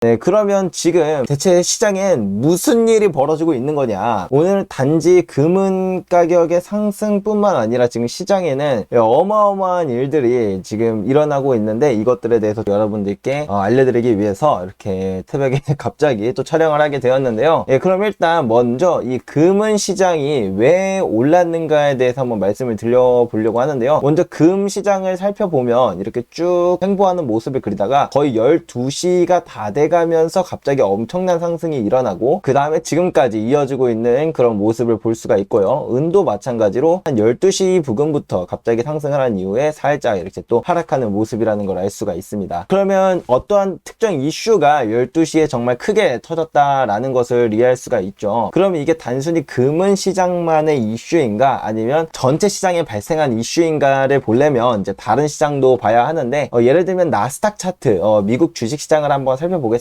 네, 그러면 지금 대체 시장엔 무슨 일이 벌어지고 있는 거냐? 오늘 단지 금은 가격의 상승뿐만 아니라 지금 시장에는 어마어마한 일들이 지금 일어나고 있는데, 이것들에 대해서 여러분들께 알려드리기 위해서 이렇게 새벽에 갑자기 또 촬영을 하게 되었는데요. 예, 그럼 일단 먼저 이 금은 시장이 왜 올랐는가에 대해서 한번 말씀을 드려보려고 하는데요. 먼저 금 시장을 살펴보면 이렇게 쭉 횡보하는 모습을 그리다가 거의 12시가 다 돼가면서 갑자기 엄청난 상승이 일어나고, 그 다음에 지금까지 이어지고 있는 그런 모습을 볼 수가 있고요. 은도 마찬가지로 한 12시 부근부터 갑자기 상승을 한 이후에 살짝 이렇게 또 하락하는 모습이라는 걸 알 수가 있습니다. 그러면 어떠한 특정 이슈가 12시에 정말 크게 터졌다라는 것을 이해할 수가 있죠. 그러면 이게 단순히 금은 시장만의 이슈인가, 아니면 전체 시장에 발생한 이슈인가를 보려면 이제 다른 시장도 봐야 하는데, 예를 들면 나스닥 차트, 미국 주식시장을 한번 살펴보겠습니다.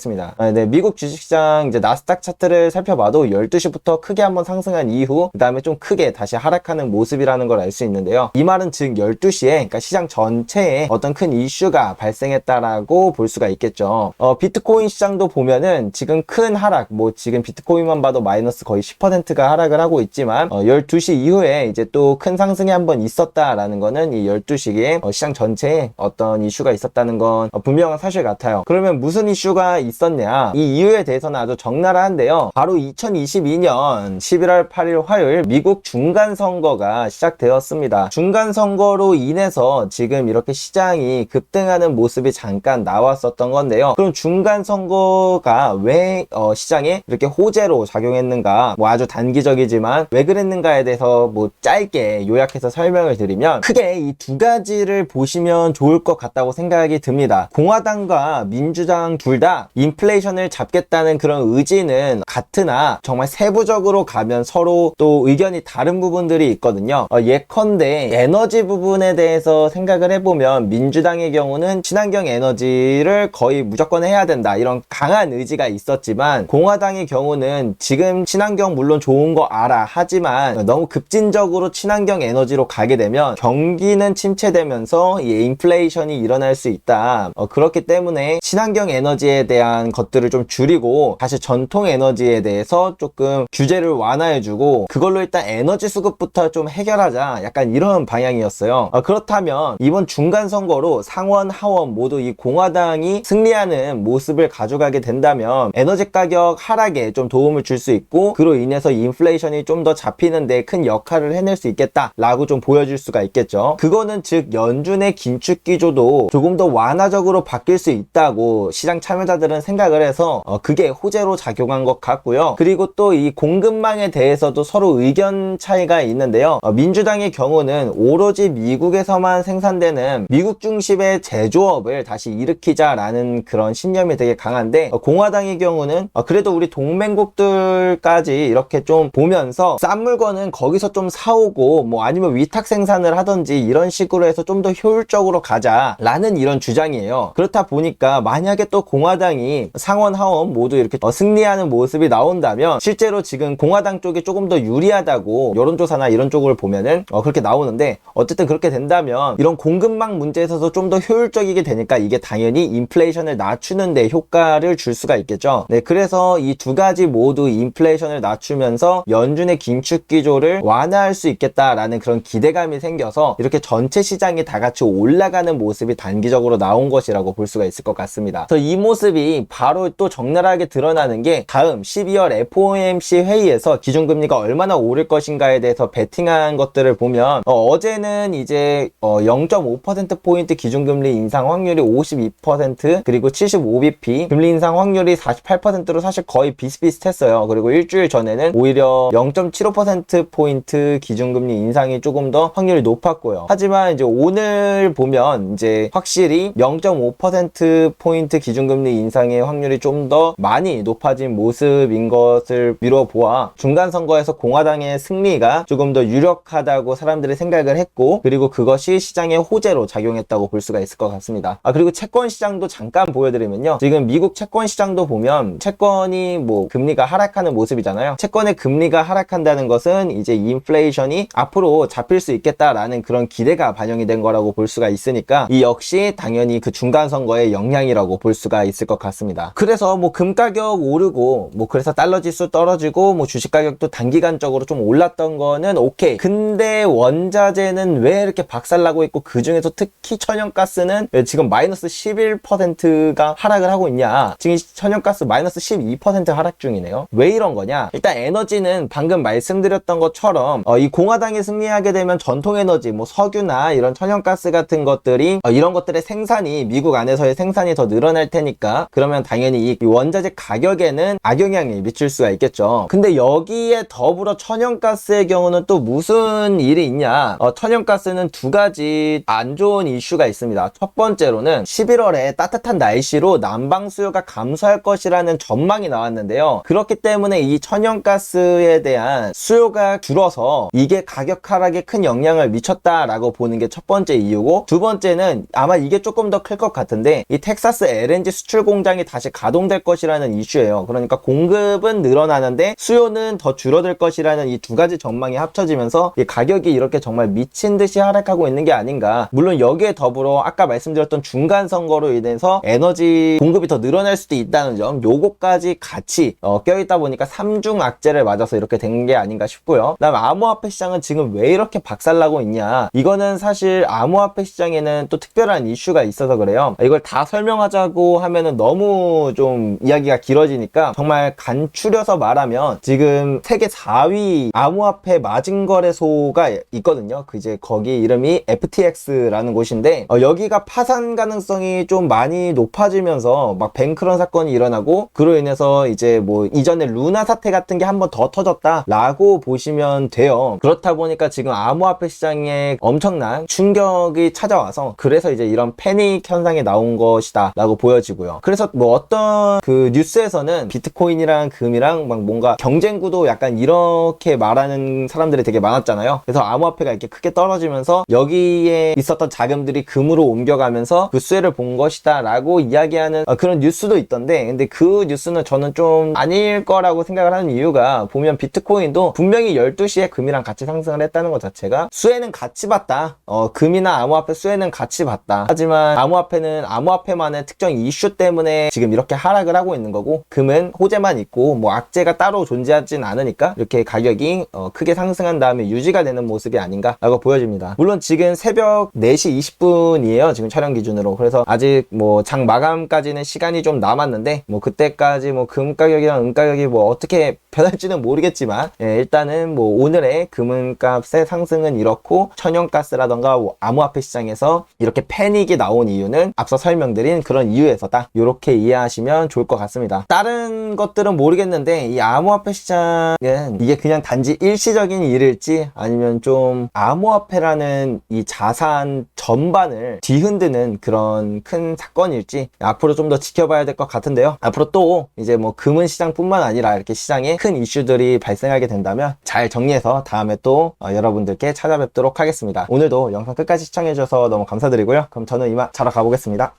네, 미국 주식시장 이제 나스닥 차트를 살펴봐도 12시부터 크게 한번 상승한 이후 그 다음에 좀 크게 다시 하락하는 모습이라는 걸 알 수 있는데요. 이 말은 즉 12시에, 그러니까 시장 전체에 어떤 큰 이슈가 발생했다라고 볼 수가 있겠죠. 비트코인 시장도 보면은 지금 큰 하락, 뭐 지금 비트코인만 봐도 마이너스 거의 10%가 하락을 하고 있지만 12시 이후에 이제 또 큰 상승이 한번 있었다라는 거는 이 12시에 시장 전체에 어떤 이슈가 있었다는 건 분명한 사실 같아요. 그러면 무슨 이슈가 있었냐? 이 이유에 대해서는 아주 적나라한데요. 바로 2022년 11월 8일 화요일 미국 중간선거가 시작되었습니다. 중간선거로 인해서 지금 이렇게 시장이 급등하는 모습이 잠깐 나왔었던 건데요. 그럼 중간선거가 왜 시장에 이렇게 호재로 작용했는가? 뭐 아주 단기적이지만 왜 그랬는가에 대해서 뭐 짧게 요약해서 설명을 드리면, 크게 이 두 가지를 보시면 좋을 것 같다고 생각이 듭니다. 공화당과 민주당 둘 다 인플레이션을 잡겠다는 그런 의지는 같으나 정말 세부적으로 가면 서로 또 의견이 다른 부분들이 있거든요. 예컨대 에너지 부분에 대해서 생각을 해보면 민주당의 경우는 친환경 에너지를 거의 무조건 해야 된다, 이런 강한 의지가 있었지만, 공화당의 경우는 지금 친환경 물론 좋은 거 알아, 하지만 너무 급진적으로 친환경 에너지로 가게 되면 경기는 침체되면서 이 인플레이션이 일어날 수 있다. 그렇기 때문에 친환경 에너지에 대한 것들을 좀 줄이고 다시 전통 에너지에 대해서 조금 규제를 완화해주고 그걸로 일단 에너지 수급부터 좀 해결하자, 약간 이런 방향이었어요. 그렇다면 이번 중간선거로 상원 하원 모두 이 공화당이 승리하는 모습을 가져가게 된다면 에너지 가격 하락에 좀 도움을 줄 수 있고, 그로 인해서 인플레이션이 좀 더 잡히는데 큰 역할을 해낼 수 있겠다 라고 좀 보여줄 수가 있겠죠. 그거는 즉 연준의 긴축 기조도 조금 더 완화적으로 바뀔 수 있다고 시장 참여자들은 생각을 해서 그게 호재로 작용한 것 같고요. 그리고 또 이 공급망에 대해서도 서로 의견 차이가 있는데요. 민주당의 경우는 오로지 미국에서만 생산되는 미국 중심의 제조업을 다시 일으키자라는 그런 신념이 되게 강한데, 공화당의 경우는 그래도 우리 동맹국들까지 이렇게 좀 보면서 싼 물건은 거기서 좀 사오고 뭐 아니면 위탁 생산을 하든지 이런 식으로 해서 좀 더 효율적으로 가자라는 이런 주장이에요. 그렇다 보니까 만약에 또 공화당이 상원 하원 모두 이렇게 승리하는 모습이 나온다면, 실제로 지금 공화당 쪽이 조금 더 유리하다고 여론조사나 이런 쪽을 보면은 그렇게 나오는데, 어쨌든 그렇게 된다면 이런 공급망 문제에서도 좀 더 효율적이게 되니까 이게 당연히 인플레이션을 낮추는 데 효과를 줄 수가 있겠죠. 네, 그래서 이 두 가지 모두 인플레이션을 낮추면서 연준의 긴축 기조를 완화할 수 있겠다라는 그런 기대감이 생겨서 이렇게 전체 시장이 다 같이 올라가는 모습이 단기적으로 나온 것이라고 볼 수가 있을 것 같습니다. 그래서 이 모습이 바로 또 적나라하게 드러나는 게 다음 12월 FOMC 회의에서 기준금리가 얼마나 오를 것인가에 대해서 베팅한 것들을 보면, 어제는 이제 0.5%포인트 기준금리 인상 확률이 52%, 그리고 75bp 금리 인상 확률이 48%로 사실 거의 비슷비슷했어요. 그리고 일주일 전에는 오히려 0.75%포인트 기준금리 인상이 조금 더 확률이 높았고요. 하지만 이제 오늘 보면 이제 확실히 0.5%포인트 기준금리 인상의 확률이 좀 더 많이 높아진 모습인 것을 미뤄보아 중간선거에서 공화당의 승리가 조금 더 유력하다고 사람들이 생각을 했고, 그리고 그것이 시장의 호재로 작용했다고 볼 수가 있을 것 같습니다. 그리고 채권 시장도 잠깐 보여드리면요. 지금 미국 채권 시장도 보면 채권이 뭐 금리가 하락하는 모습이잖아요. 채권의 금리가 하락한다는 것은 이제 인플레이션이 앞으로 잡힐 수 있겠다라는 그런 기대가 반영이 된 거라고 볼 수가 있으니까 이 역시 당연히 그 중간선거의 영향이라고 볼 수가 있을 것 같습니다. 같습니다. 그래서 뭐 금 가격 오르고 뭐 그래서 달러 지수 떨어지고 뭐 주식 가격도 단기간적으로 좀 올랐던 거는 오케이. 근데 원자재는 왜 이렇게 박살나고 있고 그 중에서 특히 천연가스는 왜 지금 마이너스 11%가 하락을 하고 있냐. 지금 천연가스 마이너스 12% 하락 중이네요. 왜 이런 거냐. 일단 에너지는 방금 말씀드렸던 것처럼 이 공화당이 승리하게 되면 전통에너지 뭐 석유나 이런 천연가스 같은 것들이 이런 것들의 생산이 미국 안에서의 생산이 더 늘어날 테니까 그러면 당연히 이 원자재 가격에는 악영향이 미칠 수가 있겠죠. 근데 여기에 더불어 천연가스의 경우는 또 무슨 일이 있냐. 천연가스는 두 가지 안 좋은 이슈가 있습니다. 첫 번째로는 11월에 따뜻한 날씨로 난방 수요가 감소할 것이라는 전망이 나왔는데요. 그렇기 때문에 이 천연가스에 대한 수요가 줄어서 이게 가격 하락에 큰 영향을 미쳤다라고 보는 게 첫 번째 이유고, 두 번째는 아마 이게 조금 더 클 것 같은데 이 텍사스 LNG 수출 공장이 다시 가동될 것이라는 이슈예요. 그러니까 공급은 늘어나는데 수요는 더 줄어들 것이라는 이 두 가지 전망이 합쳐지면서 이 가격이 이렇게 정말 미친 듯이 하락하고 있는 게 아닌가. 물론 여기에 더불어 아까 말씀드렸던 중간 선거로 인해서 에너지 공급이 더 늘어날 수도 있다는 점, 요거까지 같이 껴있다 보니까 삼중 악재를 맞아서 이렇게 된 게 아닌가 싶고요. 그다음 암호화폐 시장은 지금 왜 이렇게 박살나고 있냐. 이거는 사실 암호화폐 시장에는 또 특별한 이슈가 있어서 그래요. 이걸 다 설명하자고 하면은 너무 좀 이야기가 길어지니까 정말 간추려서 말하면 지금 세계 4위 암호화폐 마진거래소가 있거든요. 이제 거기 이름이 FTX라는 곳인데 여기가 파산 가능성이 좀 많이 높아지면서 막 뱅크런 사건이 일어나고, 그로 인해서 이제 뭐 이전에 루나 사태 같은 게 한 번 더 터졌다라고 보시면 돼요. 그렇다 보니까 지금 암호화폐 시장에 엄청난 충격이 찾아와서 그래서 이제 이런 패닉 현상이 나온 것이다 라고 보여지고요. 그래서 뭐 어떤 그 뉴스에서는 비트코인이랑 금이랑 막 뭔가 경쟁 구도 약간 이렇게 말하는 사람들이 되게 많았잖아요. 그래서 암호화폐가 이렇게 크게 떨어지면서 여기에 있었던 자금들이 금으로 옮겨가면서 그 수혜를 본 것이다 라고 이야기하는 그런 뉴스도 있던데, 근데 그 뉴스는 저는 좀 아닐 거라고 생각을 하는 이유가, 보면 비트코인도 분명히 12시에 금이랑 같이 상승을 했다는 것 자체가 수혜는 같이 봤다. 금이나 암호화폐 수혜는 같이 봤다. 하지만 암호화폐는 암호화폐만의 특정 이슈 때문에 지금 이렇게 하락을 하고 있는 거고, 금은 호재만 있고 뭐 악재가 따로 존재하진 않으니까 이렇게 가격이 크게 상승한 다음에 유지가 되는 모습이 아닌가 라고 보여집니다. 물론 지금 새벽 4시 20분이에요 지금 촬영 기준으로. 그래서 아직 뭐 장 마감까지는 시간이 좀 남았는데 뭐 그때까지 뭐 금 가격이랑 은 가격이 뭐 어떻게 변할지는 모르겠지만, 일단은 뭐 오늘의 금은값의 상승은 이렇고, 천연가스라던가 뭐 암호화폐 시장에서 이렇게 패닉이 나온 이유는 앞서 설명드린 그런 이유에서다, 이렇게 이해하시면 좋을 것 같습니다. 다른 것들은 모르겠는데 이 암호화폐 시장은 이게 그냥 단지 일시적인 일일지 아니면 좀 암호화폐라는 이 자산 전반을 뒤흔드는 그런 큰 사건일지 앞으로 좀 더 지켜봐야 될 것 같은데요. 앞으로 또 이제 뭐 금은 시장뿐만 아니라 이렇게 시장에 큰 이슈들이 발생하게 된다면 잘 정리해서 다음에 또 여러분들께 찾아뵙도록 하겠습니다. 오늘도 영상 끝까지 시청해주셔서 너무 감사드리고요. 그럼 저는 이만 자러 가보겠습니다.